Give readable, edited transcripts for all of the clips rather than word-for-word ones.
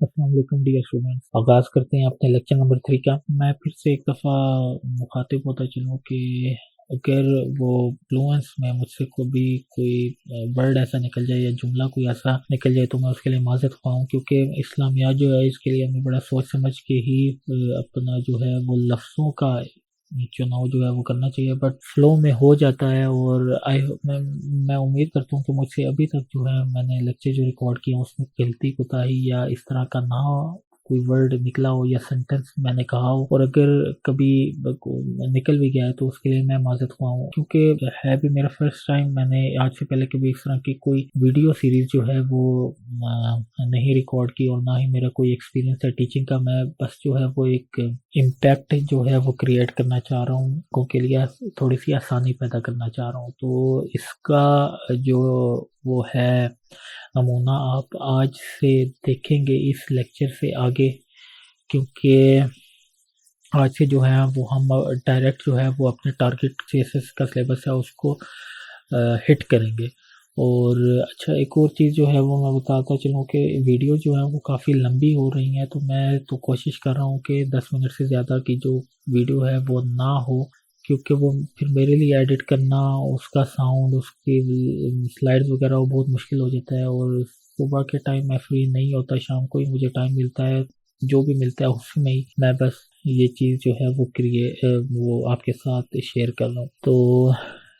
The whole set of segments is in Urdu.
السلام علیکم ڈیئر اسٹوڈنٹس، آغاز کرتے ہیں اپنے لیکچر نمبر 3 کا۔ میں پھر سے ایک دفعہ مخاطب ہوتا چلوں کہ اگر وہ فلوئنس میں مجھ سے کوئی ورڈ ایسا نکل جائے یا جملہ کوئی ایسا نکل جائے تو میں اس کے لیے معذرت خواہ، کیونکہ اسلامیات جو ہے اس کے لیے ہمیں بڑا سوچ سمجھ کے ہی اپنا جو ہے وہ لفظوں کا چناؤ جو ہے وہ کرنا چاہیے، بٹ فلو میں ہو جاتا ہے۔ اور میں امید کرتا ہوں کہ مجھ سے ابھی تک جو ہے میں نے لیکچر جو ریکارڈ کیا اس میں غلطی کوتاہی یا اس طرح کا نہ کوئی ورڈ نکلا ہو یا سینٹنس میں نے کہا ہو، اور اگر کبھی نکل بھی گیا ہے تو اس کے لیے میں معذرت خواہ ہوں، کیونکہ ہے بھی میرا فرسٹ ٹائم۔ میں نے آج سے پہلے کبھی اس طرح کی کوئی ویڈیو سیریز جو ہے وہ نہیں ریکارڈ کی، اور نہ ہی میرا کوئی ایکسپیرینس ہے ٹیچنگ کا۔ میں بس جو ہے وہ ایک امپیکٹ جو ہے وہ کریٹ کرنا چاہ رہا ہوں، کو کے لیے تھوڑی سی آسانی پیدا کرنا چاہ رہا ہوں۔ تو اس کا جو وہ ہے نمونہ آپ آج سے دیکھیں گے اس لیکچر سے آگے، کیونکہ آج سے جو ہے وہ ہم ڈائریکٹ جو ہے وہ اپنے ٹارگٹ CSS کا سلیبس ہے اس کو ہٹ کریں گے۔ اور اچھا، ایک اور چیز جو ہے وہ میں بتاتا چلوں کہ ویڈیو جو ہے وہ کافی لمبی ہو رہی ہیں، تو میں تو کوشش کر رہا ہوں کہ 10 منٹ سے زیادہ کی جو ویڈیو ہے وہ نہ ہو، کیونکہ وہ پھر میرے لیے ایڈٹ کرنا، اس کا ساؤنڈ، اس کی سلائڈز وغیرہ وہ بہت مشکل ہو جاتا ہے۔ اور صبح کے ٹائم میں فری نہیں ہوتا، شام کو ہی مجھے ٹائم ملتا ہے، جو بھی ملتا ہے اس میں ہی میں بس یہ چیز جو ہے وہ آپ کے ساتھ شیئر کر رہا ہوں۔ تو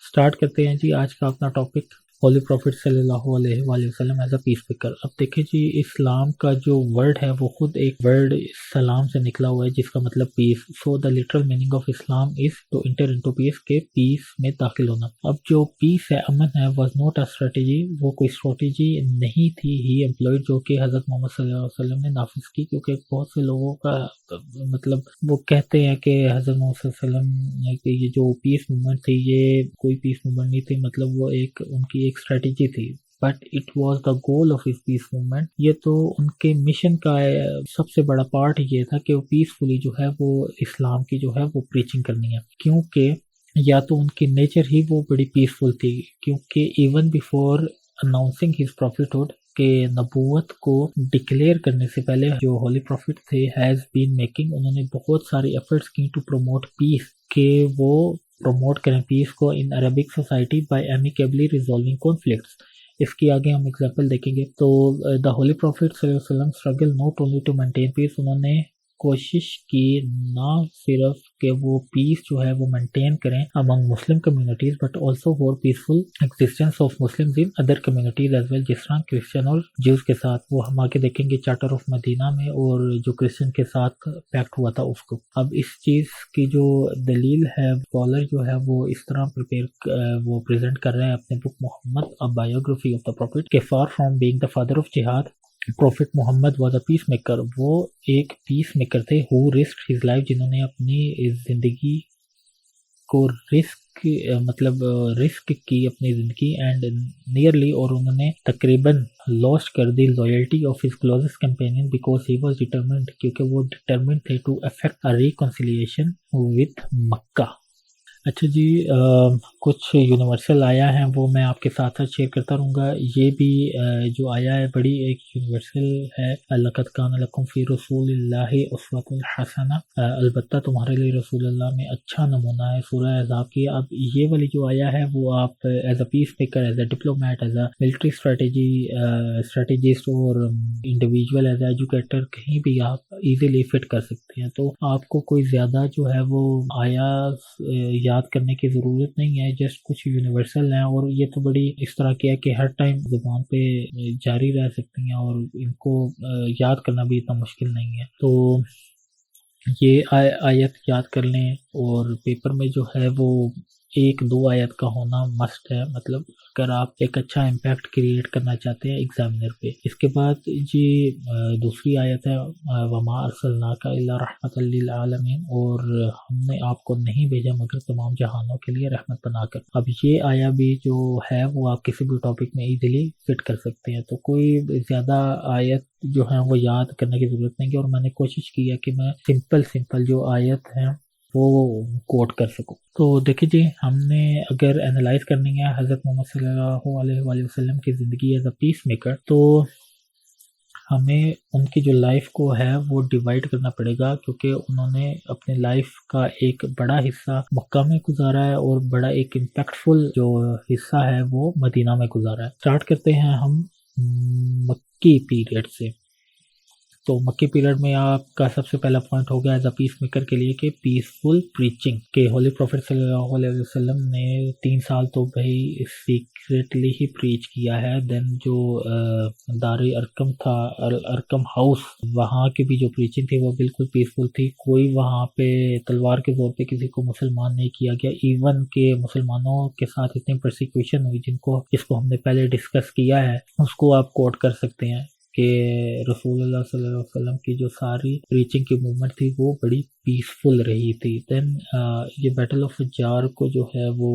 سٹارٹ کرتے ہیں جی آج کا اپنا ٹاپک، ہولی پروفٹ صلی اللہ علیہ وآلہ وسلم ایز اے پیس میکر۔ اب دیکھیں جی، اسلام کا جو ورڈ ہے وہ خود ایک ورڈ سلام سے نکلا ہوا ہے جس کا مطلب peace. So the literal meaning of Islam is to enter into peace, کے پیس میں داخل ہونا۔ اب جو پیس ہے، امن ہے، واز ناٹ اے اسٹریٹجی، وہ کوئی اسٹریٹجی نہیں تھی ہی امپلائڈ جو کہ حضرت محمد صلی اللہ علیہ وسلم نے نافذ کی، کیونکہ بہت سے لوگوں کا مطلب وہ کہتے ہیں کہ حضرت محمد صلی اللہ علیہ وسلم کہ یہ جو پیس موومنٹ تھی یہ کوئی پیس موومنٹ نہیں تھی، مطلب وہ ان کی ایک اسٹریٹجی تھی، but it was the goal of his peace movement. یہ تو ان کے مشن کا سب سے بڑا پارٹ یہ تھا کہ وہ پیسفلی جو ہے وہ اسلام کی جو ہے وہ پریچنگ کرنی ہے، کیونکہ یا تو ان کی نیچر ہی وہ بڑی پیسفل تھی، کیونکہ ایون بیفور اناؤنسنگ ہز پروفیٹہڈ، کہ نبوت کو ڈکلیئر کرنے سے پہلے جو ہولی پروفٹ تھے ہیز بین میکنگ، انہوں نے بہت ساری ایفرٹس کی ٹو پروموٹ پیس، کہ وہ پروموٹ کریں پیس کو in Arabic society by amicably resolving conflicts. اس کی آگے ہم اگزامپل دیکھیں گے۔ تو دا ہولی پروفٹ صلی اللہ علیہ وسلم struggle not only to maintain peace, انہوں نے کوشش کی نہ صرف کہ وہ پیس جو ہے وہ مینٹین کریں among Muslim communities, but also for peaceful existence of Muslims in other communities as well, جس طرح کرسچن اور جیوز کے ساتھ، وہ ہم آگے دیکھیں گے چارٹر آف مدینہ میں، اور جو کرسچن کے ساتھ پیکٹ ہوا تھا اس کو۔ اب اس چیز کی جو دلیل ہے، اسکالر جو ہے وہ اس طرح وہ پریزنٹ کر رہے ہیں اپنے book Muhammad a biography of the prophet, کہ far from being the father of jihad, prophet Muhammad was a piece maker, وہ ایک پیس میکر تھے، ہو رسک ہز لائف، جنہوں نے اپنی زندگی کو رسک کی اپنی زندگی، اینڈ نیئرلی، اور انہوں نے تقریباً لاسٹ کر دی loyalty of his closest companion because he was determined, کیونکہ وہ ڈٹرمنڈ تھے to effect a reconciliation with Mecca. اچھا جی، کچھ یونیورسل آیا ہے وہ میں آپ کے ساتھ ساتھ شیئر کرتا رہوں گا۔ یہ بھی جو آیا ہے بڑی ایک یونیورسل ہے، لَقَدْ كَانَ لَكُمْ فِي رَسُولِ اللَّهِ أُسْوَةٌ حَسَنَةٌ، البتہ تمہارے لیے رسول اللہ میں اچھا نمونہ ہے، سورہ احزاب کی۔ اب یہ والی جو آیا ہے وہ آپ as a piece maker, as a diplomat, as a military strategist اور انڈیویجول، ایز اے ایجوکیٹر، کہیں بھی آپ ایزیلی فٹ کر سکتے ہیں۔ تو آپ کو کوئی زیادہ جو ہے وہ آیا یاد کرنے کی ضرورت نہیں ہے، جسٹ کچھ یونیورسل ہیں، اور یہ تو بڑی اس طرح کی ہے کہ ہر ٹائم زبان پہ جاری رہ سکتی ہیں، اور ان کو یاد کرنا بھی اتنا مشکل نہیں ہے۔ تو یہ آیت یاد کر لیں، اور پیپر میں جو ہے وہ 1-2 آیت کا ہونا مسٹ ہے، مطلب اگر آپ ایک اچھا امپیکٹ کریٹ کرنا چاہتے ہیں ایگزامنر پہ۔ اس کے بعد جی دوسری آیت ہے وَمَا أَرْسَلْنَاكَ إِلَّا رَحْمَةً لِّلْعَالَمِينَ، اور ہم نے آپ کو نہیں بھیجا مگر تمام جہانوں کے لیے رحمت بنا کر۔ اب یہ آیا بھی جو ہے وہ آپ کسی بھی ٹاپک میں ایزیلی فٹ کر سکتے ہیں، تو کوئی زیادہ آیت جو ہیں وہ یاد کرنے کی ضرورت نہیں ہے، اور میں نے کوشش کی ہے کہ میں سمپل جو آیت ہیں وہ کوٹ کر سکوں۔ تو دیکھیں جی، ہم نے اگر انالائز کرنی ہے حضرت محمد صلی اللہ علیہ وآلہ وسلم کی زندگی ایز اے پیس میکر، تو ہمیں ان کی جو لائف کو ہے وہ ڈیوائڈ کرنا پڑے گا، کیونکہ انہوں نے اپنے لائف کا ایک بڑا حصہ مکہ میں گزارا ہے اور بڑا ایک امپیکٹفل جو حصہ ہے وہ مدینہ میں گزارا ہے۔ اسٹارٹ کرتے ہیں ہم مکی پیریڈ سے۔ تو مکی پیریڈ میں آپ کا سب سے پہلا پوائنٹ ہو گیا ایز اے پیس میکر کے لیے کہ پیسفل پریچنگ، کہ ہولی پروفٹ صلی اللہ علیہ وسلم نے 3 سال تو بھائی سیکریٹلی ہی پریچ کیا ہے۔ دین جو دار ارکم تھا، ارکم ہاؤس، وہاں کی بھی جو پریچنگ تھی وہ بالکل پیسفل تھی، کوئی وہاں پہ تلوار کے زور پہ کسی کو مسلمان نہیں کیا گیا، ایون کہ مسلمانوں کے ساتھ اتنی پرسیکیوشن ہوئی جس کو ہم نے پہلے ڈسکس کیا ہے، اس کو آپ کوٹ کر سکتے ہیں کہ رسول اللہ صلی اللہ علیہ وسلم کی جو ساری پریچنگ کی موومنٹ تھی وہ بڑی پیسفل رہی تھی۔ دین یہ بیٹل آف جار کو جو ہے وہ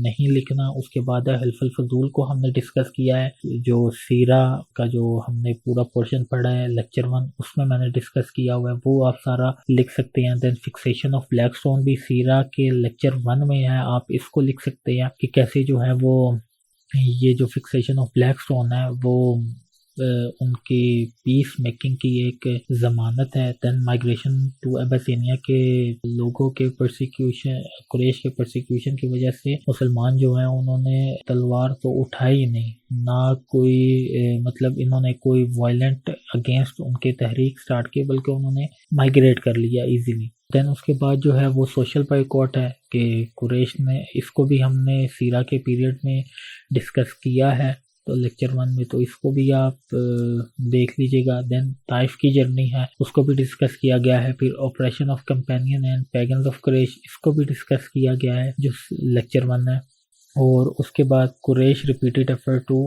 نہیں لکھنا، اس کے بعد حلف الفضول کو ہم نے ڈسکس کیا ہے، جو سیرہ کا جو ہم نے پورا پورشن پڑھا ہے لیکچر 1، اس میں نے ڈسکس کیا ہوا ہے، وہ آپ سارا لکھ سکتے ہیں۔ دین فکسیشن آف بلیک سٹون بھی سیرہ کے لیکچر 1 میں ہے، آپ اس کو لکھ سکتے ہیں کہ کیسے جو ہے وہ یہ جو فکسیشن آف بلیک سٹون ہے وہ ان کی پیس میکنگ کی ایک ضمانت ہے۔ دین مائگریشن ٹو ابیسینیا کے لوگوں کے پرسیکیوشن، قریش کے پرسیکیوشن کی وجہ سے مسلمان جو ہیں انہوں نے تلوار تو اٹھائی نہیں، نہ کوئی مطلب انہوں نے کوئی وائلنٹ اگینسٹ ان کے تحریک سٹارٹ کی، بلکہ انہوں نے مائگریٹ کر لیا ایزیلی۔ دین اس کے بعد جو ہے وہ سوشل بائیکاٹ ہے کہ قریش نے، اس کو بھی ہم نے سیرہ کے پیریڈ میں ڈسکس کیا ہے تو لیکچر 1 میں، تو اس کو بھی آپ دیکھ لیجئے گا۔ دین طائف کی جرنی ہے، اس کو بھی ڈسکس کیا گیا ہے۔ پھر operation of companion and pagans of Quraysh, اس کو بھی ڈسکس کیا گیا ہے جو لیکچر 1 ہے۔ اور اس کے بعد Quraysh repeated effort to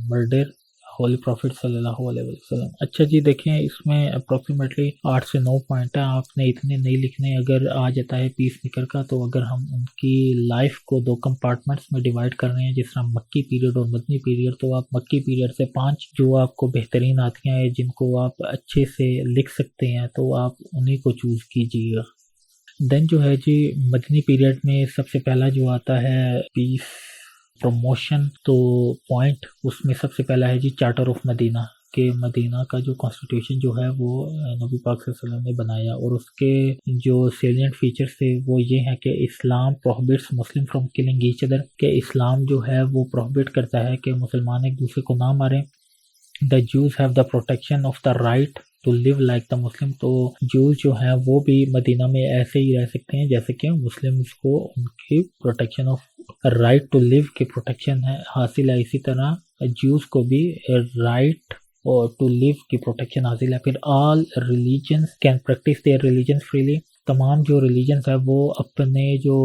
murder holy prophet صلی اللہ علیہ وسلم۔ اچھا جی، دیکھیں اس میں اپروکسیمیٹلی 8 سے 9 پوائنٹ ہیں، آپ نے اتنے نہیں لکھنے۔ اگر آ جاتا ہے پیس میکر کا، تو اگر ہم ان کی لائف کو 2 کمپارٹمنٹس میں ڈیوائڈ کر رہے ہیں، جس طرح مکی پیریڈ اور مدنی پیریڈ، تو آپ مکی پیریڈ سے 5 جو آپ کو بہترین آتی ہیں، جن کو آپ اچھے سے لکھ سکتے ہیں، تو آپ انہی کو چوز کیجیے گا۔ دین جو ہے جی مدنی پیریڈ میں سب سے پہلا جو آتا ہے پیس پروموشن، تو پوائنٹ اس میں سب سے پہلا ہے جی چارٹر آف مدینہ، کہ مدینہ کا جو کانسٹیٹیوشن جو ہے وہ نبی پاک صلی اللہ علیہ وسلم نے بنایا، اور اس کے جو سیلینٹ فیچرز تھے وہ یہ ہیں کہ Islam prohibits Muslim from killing each other, کہ اسلام جو ہے وہ پروہبٹ کرتا ہے کہ مسلمان ایک دوسرے کو نہ ماریں۔ The Jews have the protection of the right to live like the Muslim, تو جوز جو ہیں وہ بھی مدینہ میں ایسے ہی رہ سکتے ہیں جیسے کہ مسلمز کو ان کی پروٹیکشن آف رائٹ ٹو لیو کی پروٹیکشن ہے حاصل ہے، اسی طرح جوز کو بھی رائٹ اور ٹو لیو کی پروٹیکشن حاصل ہے۔ پھر all religions can practice their religion freely, تمام جو ریلیجنز ہیں وہ اپنے جو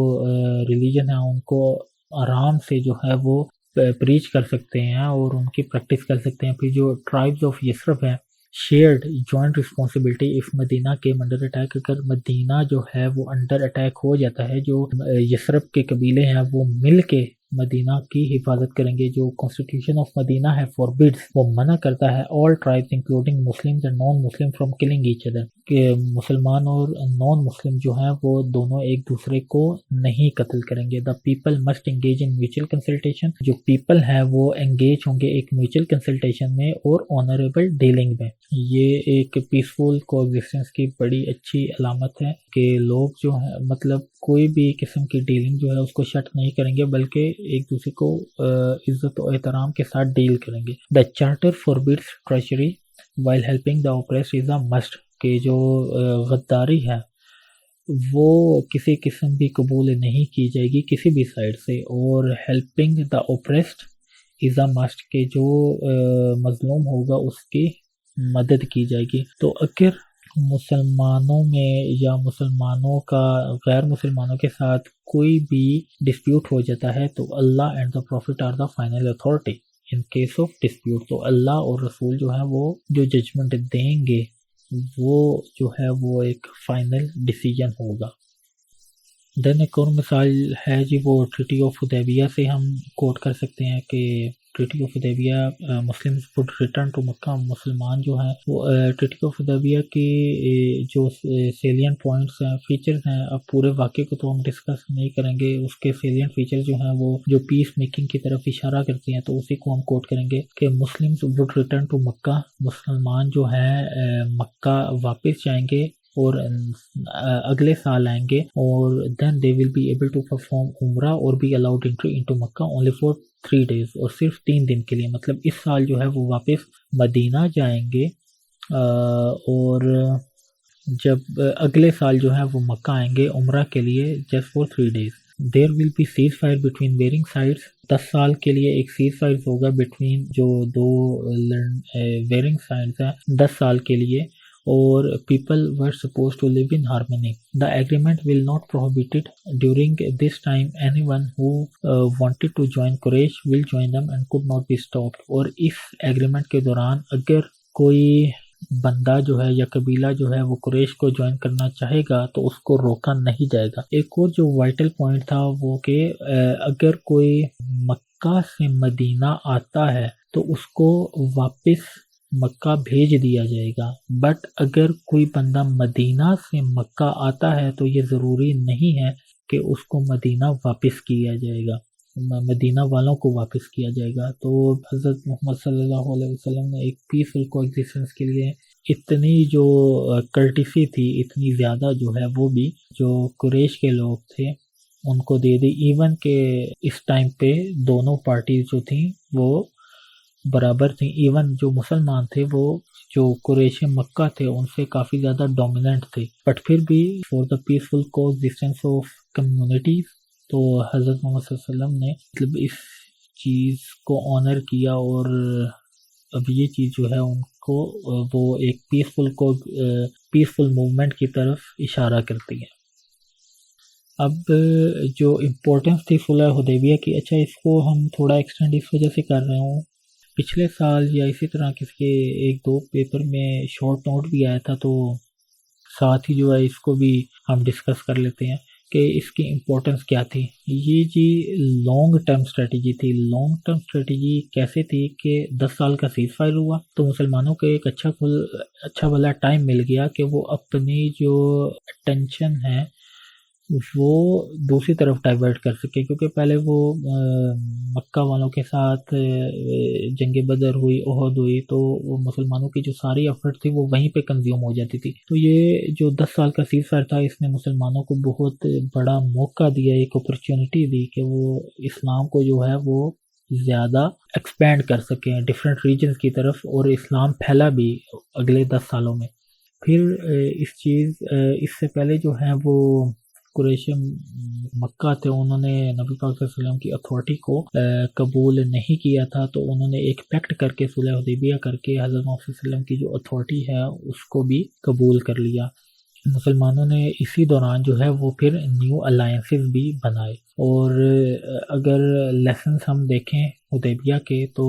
ریلیجن ہیں ان کو آرام سے جو ہے وہ پریچ کر سکتے ہیں اور ان کی پریکٹس کر سکتے ہیں۔ پھر جو ٹرائبز آف یثرب ہے، shared joint responsibility of Medina came under attack, اگر مدینہ جو ہے وہ انڈر اٹیک ہو جاتا ہے، جو یثرب کے قبیلے ہیں وہ مل کے مدینہ کی حفاظت کریں گے۔ جو کانسٹیٹیوشن آف مدینہ ہے فوربڈس، وہ منع کرتا ہے all tribes including Muslims and non Muslim from killing each other, کہ مسلمان اور نان مسلم جو ہیں وہ دونوں ایک دوسرے کو نہیں قتل کریں گے۔ The people must engage in mutual consultation, جو پیپل ہیں وہ انگیج ہوں گے ایک میوچل کنسلٹیشن میں اور آنریبل ڈیلنگ میں۔ یہ ایک پیسفل کو ایگزسٹنس کی بڑی اچھی علامت ہے کہ لوگ جو ہیں مطلب کوئی بھی قسم کی ڈیلنگ جو ہے اس کو شٹ نہیں کریں گے، بلکہ ایک دوسرے کو عزت و احترام کے ساتھ ڈیل کریں گے۔ The charter forbids treachery while helping the oppressed is a must, کہ جو غداری ہے وہ کسی قسم بھی قبول نہیں کی جائے گی کسی بھی سائڈ سے، اور helping the oppressed is a must, کہ جو مظلوم ہوگا اس کی مدد کی جائے گی۔ تو اگر مسلمانوں میں یا مسلمانوں کا غیر مسلمانوں کے ساتھ کوئی بھی ڈسپیوٹ ہو جاتا ہے تو Allah and the prophet are the final authority in case of dispute, تو اللہ اور رسول جو ہیں وہ جو ججمنٹ دیں گے وہ جو ہے وہ ایک فائنل ڈیسیجن ہوگا۔ دین ایک اور مثال ہے جی وہ ٹریٹی آف حدیبیہ سے ہم کوٹ کر سکتے ہیں کہ treaty of Hudaybiyyah Muslims would return to Mecca. مسلمان جو ہیں وہ ٹریٹی آف حدیبیہ کی جو سیلین پوائنٹس ہیں، فیچرز ہیں، اب پورے واقعے کو تو ہم ڈسکس نہیں کریں گے، اس کے سیلین فیچر جو ہیں وہ جو پیس میکنگ کی طرف اشارہ کرتی ہیں، تو اسی کو ہم کوٹ کریں گے کہ Muslims would return to Mecca, مسلمان جو ہیں مکہ واپس جائیں گے اور اگلے سال آئیں گے، اور then they will be able to perform Umrah اور be allowed entry into Mecca only for 3 days، اور صرف 3 دن کے لیے. مطلب اس سال جو ہے وہ واپس مدینہ جائیں گے، اور جب اگلے سال جو ہے وہ مکہ آئیں گے عمرہ کے لیے just for 3 days. There will be ceasefire between warring sides. 10 سال کے لیے ایک سیز فائر ہوگا بٹوین جو دو ویئرنگ سائڈس ہیں 10 سال کے لیے، اور people were supposed to live in harmony. The agreement will not prohibited during this time anyone who wanted to join Quraysh will join them and could not be stopped. اور اس ایگریمنٹ کے دوران اگر کوئی بندہ جو ہے یا قبیلہ جو ہے وہ قریش کو جوائن کرنا چاہے گا تو اس کو روکا نہیں جائے گا. ایک اور جو وائٹل پوائنٹ تھا وہ کہ اگر کوئی مکہ سے مدینہ آتا ہے تو اس کو واپس مکہ بھیج دیا جائے گا، بٹ اگر کوئی بندہ مدینہ سے مکہ آتا ہے تو یہ ضروری نہیں ہے کہ اس کو مدینہ واپس کیا جائے گا، مدینہ والوں کو واپس کیا جائے گا. تو حضرت محمد صلی اللہ علیہ وسلم نے ایک پیسفل کو ایگزسٹنس کے لیے اتنی جو کرٹیسی تھی، اتنی زیادہ جو ہے وہ بھی جو قریش کے لوگ تھے ان کو دے دی، ایون کہ اس ٹائم پہ دونوں پارٹیز جو تھیں وہ برابر تھیں. ایون جو مسلمان تھے وہ جو قریش مکہ تھے ان سے کافی زیادہ ڈومیننٹ تھے، بٹ پھر بھی فور دا پیسفل کو ایگزسٹنس آف کمیونٹیز تو حضرت محمد صلی اللہ علیہ وسلم نے مطلب اس چیز کو آنر کیا، اور اب یہ چیز جو ہے ان کو وہ ایک پیسفل موومنٹ کی طرف اشارہ کرتی ہے. اب جو امپورٹنس تھی صلح حدیبیہ کی، اچھا اس کو ہم تھوڑا ایکسٹینڈ اس وجہ سے کر رہے ہوں، پچھلے سال یا اسی طرح کسی کے 1-2 پیپر میں شارٹ نوٹ بھی آیا تھا، تو ساتھ ہی جو ہے اس کو بھی ہم ڈسکس کر لیتے ہیں کہ اس کی امپورٹنس کیا تھی. یہ جی لانگ ٹرم اسٹریٹجی تھی. لانگ ٹرم اسٹریٹجی کیسے تھی کہ 10 سال کا سیز فائر ہوا تو مسلمانوں کو ایک اچھا بھلا ٹائم مل گیا کہ وہ اپنی جو اٹینشن ہے وہ دوسری طرف ڈائیورٹ کر سکے، کیونکہ پہلے وہ مکہ والوں کے ساتھ جنگ بدر ہوئی، احد ہوئی، تو وہ مسلمانوں کی جو ساری ایفرٹ تھی وہ وہیں پہ کنزیوم ہو جاتی تھی. تو یہ جو 10 سال کا سیز فائر تھا اس نے مسلمانوں کو بہت بڑا موقع دیا، ایک اپرچونٹی دی کہ وہ اسلام کو جو ہے وہ زیادہ ایکسپینڈ کر سکیں ڈفرینٹ ریجنز کی طرف، اور اسلام پھیلا بھی اگلے 10 سالوں میں. پھر اس سے پہلے جو ہے وہ قریش مکہ تھے، انہوں نے نبی پاک صلی اللہ علیہ وسلم کی اتھارٹی کو قبول نہیں کیا تھا، تو انہوں نے ایک پیکٹ کر کے صلح حدیبیہ کر کے حضرت محمد صلی اللہ علیہ وسلم کی جو اتھارٹی ہے اس کو بھی قبول کر لیا. مسلمانوں نے اسی دوران جو ہے وہ پھر نیو الائنسز بھی بنائے، اور اگر لیسنس ہم دیکھیں حدیبیہ کے تو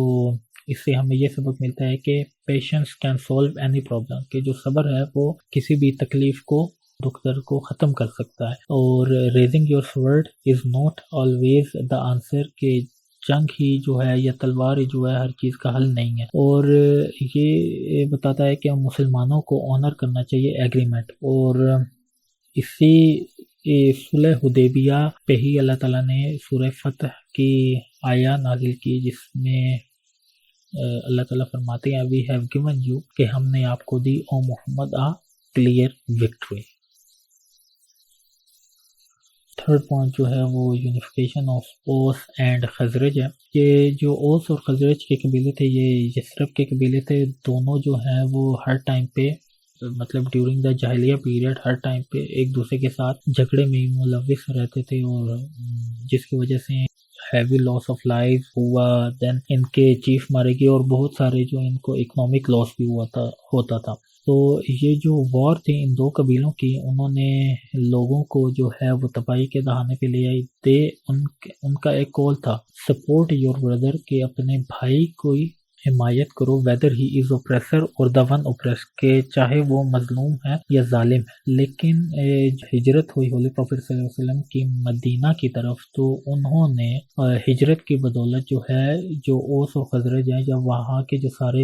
اس سے ہمیں یہ سبق ملتا ہے کہ patience can solve any problem, کہ جو صبر ہے وہ کسی بھی تکلیف کو، دکھ درد کو ختم کر سکتا ہے. اور raising your sword is not always the answer, کہ جنگ ہی جو ہے یا تلوار ہی جو ہے ہر چیز کا حل نہیں ہے. اور یہ بتاتا ہے کہ مسلمانوں کو آنر کرنا چاہیے ایگریمنٹ، اور اسی صلح حدیبیہ پہ ہی اللہ تعالیٰ نے سورہ فتح کی آیہ نازل کی، جس میں اللہ تعالیٰ فرماتے ہیں وی ہیو گیون یو، کہ ہم نے آپ کو دی او محمد کلیئر وکٹری. تھرڈ پوائنٹ جو ہے وہ یونیفیکیشن آف اوس اینڈ خزرج ہے. یہ جو اوس اور خزرج کے قبیلے تھے یہ یثرب کے قبیلے تھے، دونوں جو ہیں وہ ہر ٹائم پہ مطلب ڈیورنگ دا جاہلیہ پیریڈ ہر ٹائم پہ ایک دوسرے کے ساتھ جھگڑے میں ملوث رہتے تھے، اور جس کی وجہ سے ہیوی لاس آف لائف ہوا، دین ان کے چیف مارے گئے، اور بہت سارے جو ان کو اکنامک لاس بھی ہوتا تھا. تو یہ جو وار تھی ان دو قبیلوں کی، انہوں نے لوگوں کو جو ہے وہ تباہی کے دہانے پہ لے آئی. ان کا ایک کال تھا سپورٹ یور بردر، کہ اپنے بھائی کو حمایت کرو whether he is oppressor or the one oppressed، کہ چاہے وہ مظلوم ہے یا ظالم ہے۔ لیکن ہجرت ہوئی ہولی پروفیٹ صلی اللہ علیہ وسلم کی مدینہ کی طرف، تو انہوں نے ہجرت کی بدولت جو ہے، جو اوس اور خزرج ہیں، یا وہاں کے جو سارے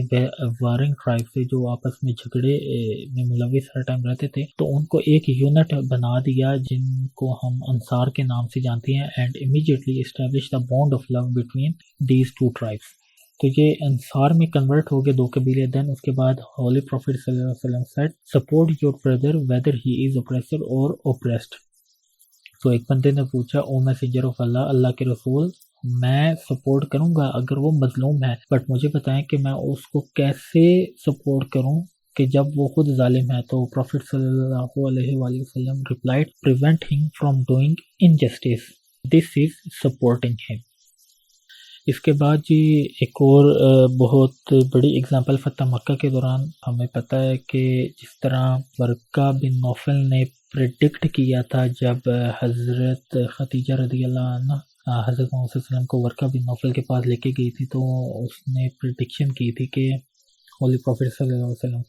وارنگ ٹرائب تھے جو آپس میں جھگڑے میں ملوث ہر ٹائم رہتے تھے، تو ان کو ایک یونٹ بنا دیا جن کو ہم انصار کے نام سے جانتے ہیں، and immediately establish the bond of love between these two tribes. تو یہ انصار میں کنورٹ ہو گئے دو قبیلے۔ دین اس کے بعد ہولی پروفیٹ صلی اللہ علیہ وسلم said support your brother whether he is oppressor or oppressed۔ تو ایک بندے نے پوچھا او میسنجر آف اللہ، اللہ کے رسول، میں سپورٹ کروں گا اگر وہ مظلوم ہے، بٹ مجھے بتائیں کہ میں اس کو کیسے سپورٹ کروں کہ جب وہ خود ظالم ہے۔ تو پروفیٹ صلی اللہ علیہ وآلہ وسلم replied prevent him from doing injustice، this is supporting him۔ اس کے بعد جی ایک اور بہت بڑی اگزامپل فتح مکہ کے دوران ہمیں پتہ ہے کہ جس طرح ورقہ بن نوفل نے پریڈکٹ کیا تھا، جب حضرت خدیجہ رضی اللہ عنہ حضرت محمد صلی اللہ علیہ وسلم کو ورقہ بن نوفل کے پاس لے کے گئی تھی، تو اس نے پریڈکشن کی تھی کہ ہولی پروفیٹ صلی اللہ علیہ وسلم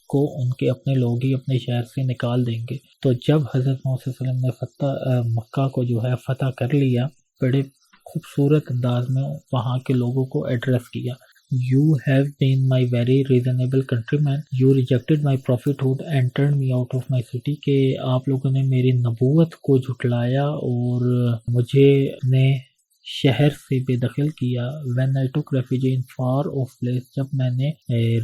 کو ان کے اپنے لوگ ہی اپنے شہر سے نکال دیں گے۔ تو جب حضرت محمد صلی اللہ علیہ وسلم نے مکہ کو جو ہے فتح کر لیا، بڑے خوبصورت انداز میں وہاں کے لوگوں کو ایڈریس کیا۔ You have been my very reasonable countrymen. You rejected my prophethood and turned me out of my city، کہ آپ لوگوں نے میری نبوت کو جھٹلایا اور مجھے اپنے شہر سے بے دخل کیا۔ When I took refuge in far off place، جب میں نے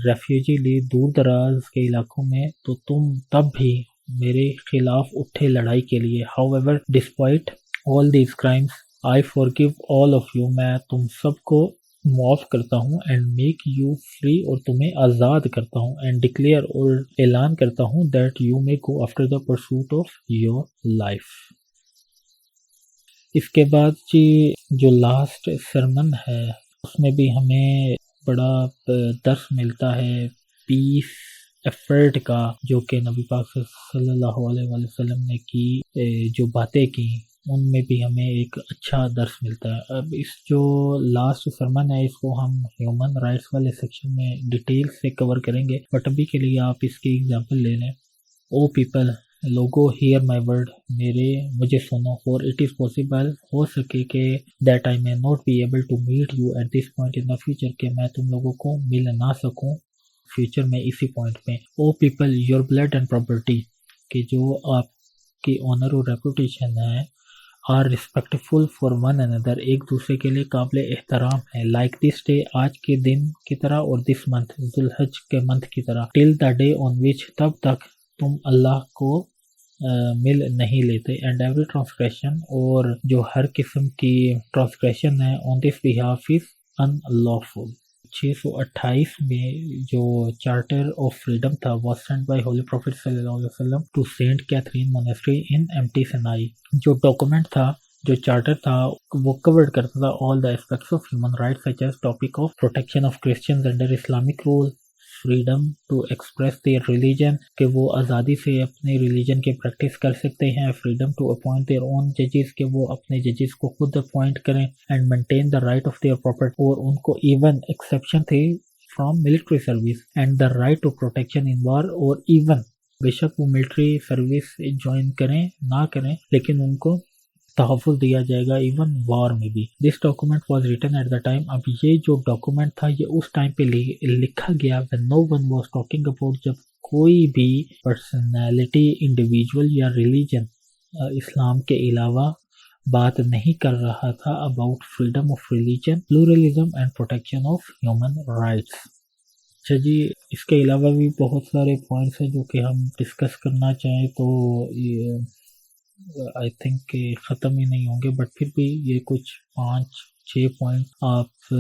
ریفیوجی لی دور دراز کے علاقوں میں، تو تم تب بھی میرے خلاف اٹھے لڑائی کے لیے۔ However, despite all these crimes I forgive all of you، میں تم سب کو معاف کرتا ہوں، and make you free، اور تمہیں آزاد کرتا ہوں، and declare، اور اعلان کرتا ہوں that you may go after the pursuit of your life۔ اس کے بعد جی جو لاسٹ سرمن ہے اس میں بھی ہمیں بڑا درس ملتا ہے پیس ایفرٹ کا، جو کہ نبی پاک صلی اللہ علیہ وآلہ وسلم نے کی، جو باتیں کی ان میں بھی ہمیں ایک اچھا درس ملتا ہے۔ اب اس جو لاسٹ سرمن ہے اس کو ہم ہیومن رائٹس والے سیکشن میں ڈیٹیل سے کور کریں گے، بٹ ابھی کے لیے آپ اس کی ایگزامپل لے لیں۔ او پیپل، لوگو ہیئر مائی ورڈ، مجھے سنو، فور اٹ از پاسبل، ہو سکے کہ that I may not be able to meet you at this point in the future، کہ میں تم لوگوں کو مل نہ سکوں فیوچر میں اسی پوائنٹ پہ۔ O people, your blood and property, کہ جو آپ کی آنر اور ریپوٹیشن ہے، are respectful for one another, ایک دوسرے کے لیے قابل احترام ہے، لائک دس ڈے، آج کے دن کی طرح، اور دس منتھ، ذوالحج کے منتھ کی طرح، ٹل دا ڈے آن وچ، تب تک تم اللہ کو مل نہیں لیتے، اینڈ ایوری ٹرانسگریشن، اور جو ہر قسم کی ٹرانسگریشن ہے، آن دس بہاف از ان لافل۔ 628 میں جو چارٹر آف فریڈم تھا was sent by holy prophet صلی اللہ علیہ وسلم to Saint Catherine monastery in Mount Sinai. جو ڈاکومنٹ تھا، جو چارٹر تھا، وہ کورڈ کرتا تھا all the aspects of human rights such as topic of protection of Christians under Islamic rule, freedom to express their religion, کہ وہ آزادی سے اپنے ریلیجن کی پریکٹس کر سکتے ہیں، freedom to appoint their own ججز، کہ وہ اپنے ججز کو خود اپوائنٹ کریں، and maintain the right of their property, اور ان کو ایون ایکسیپشن تھی from military service, and the right to protection in war, اور ایون بے شک وہ ملٹری سروس جوائن کریں نہ کریں لیکن ان کو تحفظ دیا جائے گا ایون وار میں بھی۔ This document was written at the time, اب یہ جو ڈاکومنٹ تھا یہ اس ٹائم پہ لکھا گیا when no one was talking about، جب کوئی بھی پرسنالٹی، انڈیویجول یا ریلیجن اسلام کے علاوہ بات نہیں کر رہا تھا about freedom of religion, pluralism and protection of human rights. اچھا جی، اس کے علاوہ بھی بہت سارے پوائنٹس ہیں جو کہ ہم ڈسکس کرنا چاہیں تو آئی تھنک کہ ختم ہی نہیں ہوں گے، بٹ پھر بھی یہ کچھ 5-6 پوائنٹ آپ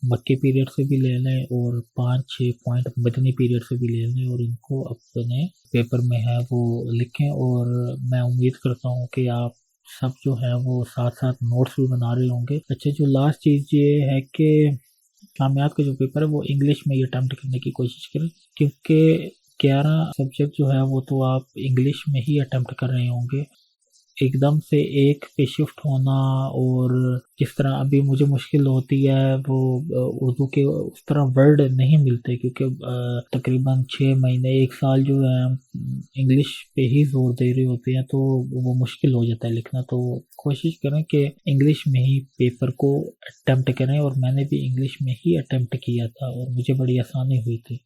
مکی پیریڈ سے بھی لے لیں اور 5-6 پوائنٹ مدنی پیریڈ سے بھی لے لیں اور ان کو اپنے پیپر میں ہے وہ لکھیں، اور میں امید کرتا ہوں کہ آپ سب جو ہے وہ ساتھ ساتھ نوٹس بھی بنا رہے ہوں گے۔ اچھا، جو لاسٹ چیز یہ ہے کہ اسلامیات کا جو پیپر ہے وہ انگلش میں یہ اٹیمپٹ کرنے کی کوشش کریں، کیونکہ 11 سبجیکٹ جو ہے وہ تو آپ انگلش میں ہی اٹیمپٹ کر رہے ہوں گے، ایک دم سے ایک پہ شفٹ ہونا، اور جس طرح ابھی مجھے مشکل ہوتی ہے وہ اردو کے اس طرح ورڈ نہیں ملتے، کیونکہ تقریباً 6 مہینے 1 سال جو ہے انگلش پہ ہی زور دے رہے ہوتے ہیں، تو وہ مشکل ہو جاتا ہے لکھنا. تو کوشش کریں کہ انگلش میں ہی پیپر کو اٹیمپٹ کریں، اور میں نے بھی انگلش میں ہی اٹیمپٹ کیا تھا اور مجھے بڑی آسانی ہوئی تھی.